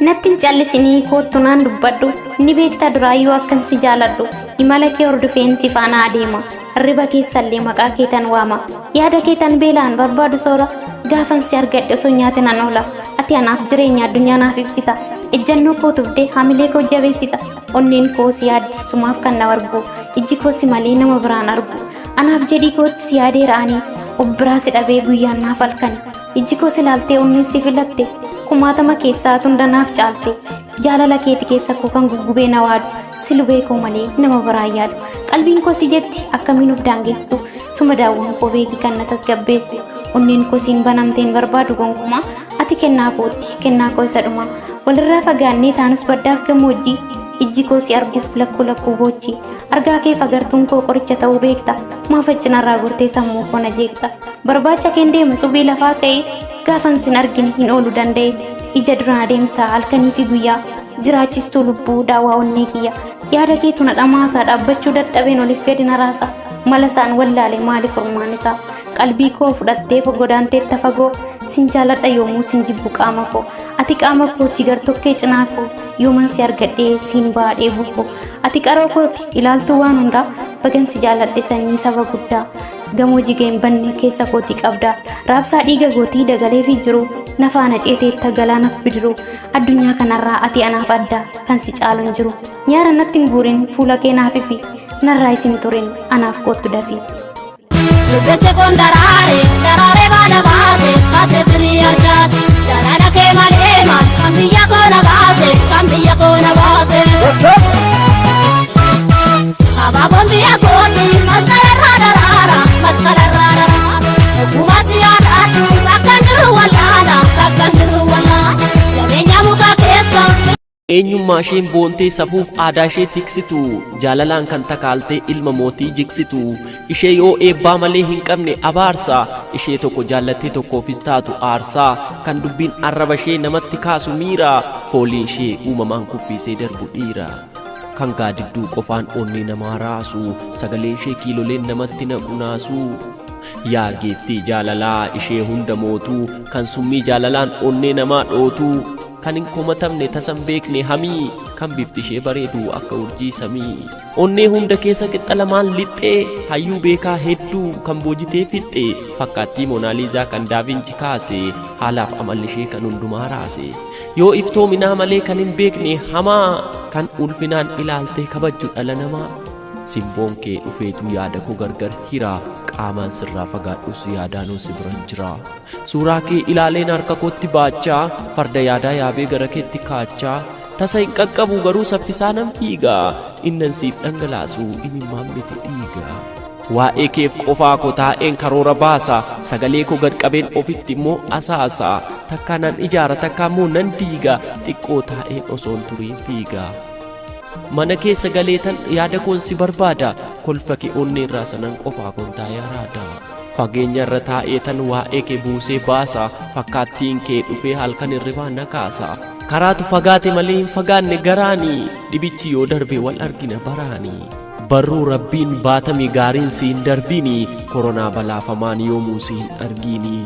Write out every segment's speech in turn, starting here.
nattin callisinii koottunaan dubbadhu ni beekta duraayyuu akkan si jaaladhu imala kee hordofeensi faana adeema riba keessallee maqaa keetan waama yaada keetan beelaan barbaadu soora gaafan si argadhe osoo nyaatin an oola ati anaaf jireenya addunyaa naaf ibsita ejjannoo koo tufdee hamilee koo jabeessita onneen koo si yaaddi sumaaf kan na wargu ijji koo si malee nama biraan argu anaaf jedhii kootti si yaadee ra'anii of biraa si dhabee guyyaan naaf halkani ijji koo si laaltee onneen si filatte kumaatama keessaa hunda naaf caalte jaalala keeti keessa koo kan guggubee na waadu si lubee koo malee nama biraan yaadu qalbiin koo si jetti akkamiin of daangessu suma daawwan koo beeki kan na tasgabbeessu onneen koo siin banamteen barbaadu gonkumaa ati kennaa kootti kennaa koo isa dhuma walirraa fagaannee taanus baddaaf gammoojjii ijji koo si arguuf lakkuu boochi argaa kee fagartuun koo qoricha ta'uu beekta maaf achinarraa gortee sammuu koo na jeekta barbaacha keen deema subii lafaa ka'ee gaafan sin argine hin oolu danda'e ija duraan adeemta halkanii fi guyyaa jiraachistuu lubbuu daawwaa onnee kiyya yaada keetu na dhamaasaa dhaabbachuu dadhabeen oliif gadi na raasa mala isaan wallaale maaliif furmaan isaa qalbii koo fudhattee godaanteetta fagoo sin jaaladha yoomuu sin jibbu qaama koo ati qaama kootti gartokkee cinaa koo yooman si argadhee siin baadhee bukkoo ati qaroo kooti ilaaltuu waan hundaa bagan si jaaladhe sanyii saba guddaa gamoo jigeen banne keessa kooti qabdaa raabsaa dhiiga gootii dagalee fi jiru nafaana ceeteetta galaanaaf bidiruu addunyaa kanarraa ati anaaf addaa kan si caalu hin jiru nyaara natti hin guurin fuula kee naafifi narraa isin turin anaaf koottu dafii. Lubese con darare bana base tiri arjas, darana ke malema, cambia con base. Aba bombia koti, mascara rara, kumasi adatu, kakandru walana, jabenya muka kesa. eenyummaa isheen boontee safuuf aadaa ishee tiksitu jaalalaan kan takaaltee ilma mootii jiksitu ishee yoo eebbaa malee hin qabne abaarsa ishee tokko jaallattee tokkoofis taatu aarsaa kan dubbiin arraba ishee namatti kaasu miira fooliin ishee uumamaan kuffisee darbu dhiira kan gaadidduu qofaan onnee namaa raasu sagalee ishee kiiloleen namatti naqunaasu yaa geeftii jaalalaa ishee hunda mootuu kan summii jaalalaan onnee namaa dhootu kan hin komatamne tasan beekne hamii kan bifti ishee bareedu akka urjii samii onnee hunda keessa qixxa lamaan lixxee hayyuu beekaa hedduu kan boojitee fixxe fakkaattii moonaaliizaa kan daavinci kaase haalaaf amalli ishee kan hundumaa raase yoo iftoominaa malee kan hin beekne hamaa kan ulfinaan ilaaltee kabajju dhala namaa simboon kee dhufeetu yaada koo gargar hiraa qaamaan sirraa fagaadhus yaadaanoo si biran jira suuraa kee ilaaleen harka kootti baachaa farda yaadaa yaabee gara keetti kaachaa tasa hin qaqqabu garuu saffisaa nan fiigaa innan siif dhangalaasu imimmaan miti dhiigaa waa'ee keef qofaa koo taa'een karoora baasa sagalee koo gad qabeen ofitti immoo asaasa takkaa nan ijaara takkaa immoo nan diiga xiqqoo taa'een osoon turiin fiigaa mana keessa galeetan yaada koon si barbaada kolfa kee onnee irraa sanan qofaa koon taa'ee araada fageenya irra taa'eetan waa'ee kee buusee baasa fakkaattiin kee dhufee halkan irribaa na kaasa karaatu fagaate malee hin fagaanne garaanii dhibichi yoo darbe wal argina baraanii barruu rabbiin baatamii gaariin si hin darbini koronaa balaafamaan yoomuu si hin argini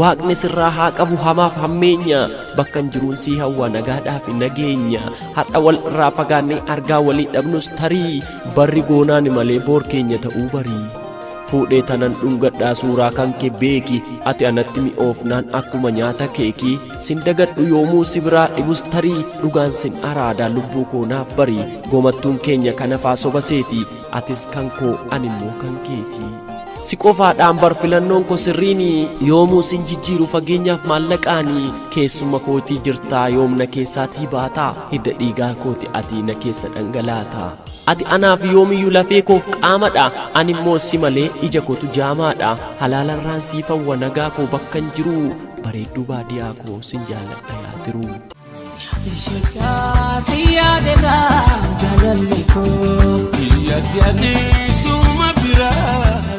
waaqni sirraa haa qabu hamaaf hammeenya bakkan jiruun si hawwa nagaadhaaf nageenya hadha wal irraa fagaannee argaa walii dhabnus tarii barri goonaani malee boor keenya ta'uu barii fuudhee tanan dhungadhaa suuraa kan kee beeki ati anatti mi'oofnaan akkuma nyaata keekii sin dagadhu yoomuu si biraa dhibus tarii dhugaan sin araadaa lubbuu koo naaf barii gomattuun keenya kanafaa soba seeti atis kan koo animmoo kan keetii si qofaadhaan bar filannoon koo sirriini yoomuu sin jijjiiru fageenyaaf maallaqaanii keessuma kootii jirtaa yoomna keessaatii baataa hidda dhiigaa kooti ati na keessa dhangalaataa ati anaaf yoomiyyuu lafee koof qaamadha animmoo si malee ija kootu jaamaadha halaalarraan siifawwa nagaa koo bakkan jiru bareedduu baadiyaa koo sin jaalladha yaatiru Jaalallee koo biyya si'anii suma biraa